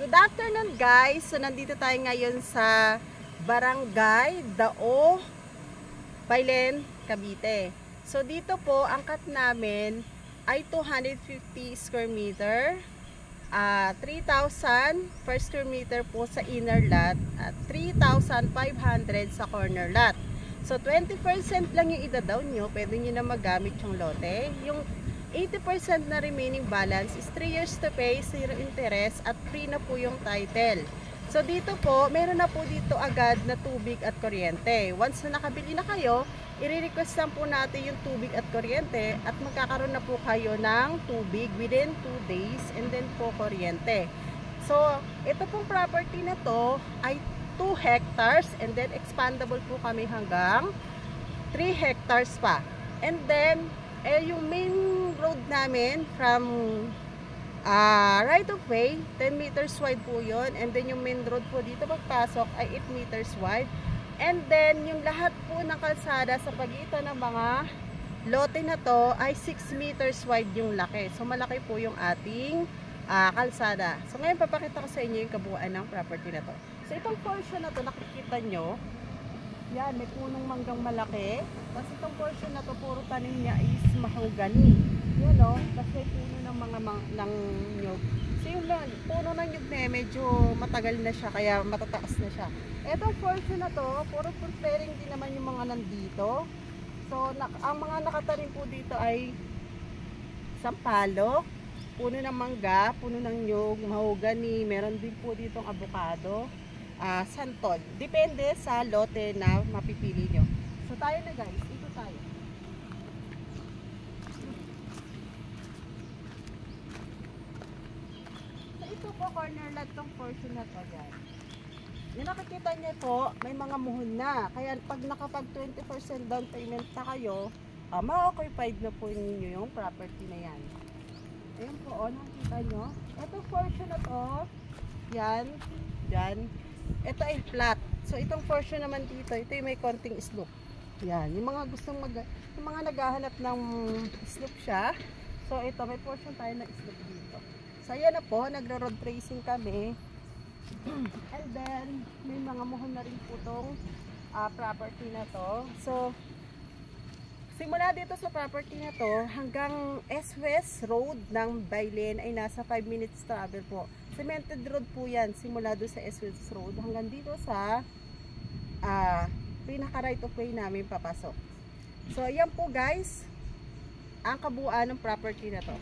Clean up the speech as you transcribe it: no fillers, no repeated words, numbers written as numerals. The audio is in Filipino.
Good afternoon guys! So nandito tayo ngayon sa Barangay Dao, Bailen, Cavite. So dito po ang cut namin ay 250 square meter, 3,000 per square meter po sa inner lot at 3,500 sa corner lot. So 20% lang yung idadaw nyo, pwede nyo na magamit yung lote. Yung 80% na remaining balance is 3 years to pay, 0 interest at free na po yung title. So dito po, meron na po dito agad na tubig at kuryente. Once na nakabili na kayo, i-request lang po natin yung tubig at kuryente at magkakaroon na po kayo ng tubig within 2 days and then po kuryente. So ito pong property na to ay 2 hectares and then expandable po kami hanggang 3 hectares pa. And then yung main road namin from right of way, 10 meters wide po yun. And then yung main road po dito pagpasok ay 8 meters wide. And then yung lahat po ng kalsada sa pagitan ng mga lote na to ay 6 meters wide yung laki. So malaki po yung ating kalsada. So ngayon papakita ko sa inyo yung kabuuan ng property na to. So itong portion na to nakikita nyo, yan, may punong manggang malaki. Tapos itong portion na to, puro tanim niya is mahogany. Yan o, kasi puno ng mga ng nyug. So yung puno ng nyug na medyo matagal na siya, kaya matataas na siya. Itong portion na to, puro preparing din naman yung mga nandito. So ang mga nakatanim po dito ay sampalok, puno ng mangga, puno ng nyug, mahogany, meron din po ditong avocado. Santol. Depende sa lote na mapipili nyo. So tayo na guys, ito tayo. So ito po corner lot tong portion na to guys. Yung nakikita nyo po, may mga muhon na. Kaya pag nakapag 20% down payment na kayo, ma-occupied na po ninyo yung property na yan. Ayan po, nakikita nyo. Ito portion na to, yan, dyan. Ito ay flat. So itong portion naman dito, ito yung may konting slope. Yan, yung mga gustong yung mga naghahanap ng slope siya. So ito may portion tayo na slope dito. So ayan na po, nagro-road tracing kami. And then may mga muhon na rin po tong property na to. So simula dito sa property na to hanggang S-West Road ng Bailen ay nasa 5 minutes travel po. Cemented road po yan, simula doon sa S-West Road hanggang dito sa pinaka right of way namin papasok. So ayan po guys, ang kabuuan ng property na to.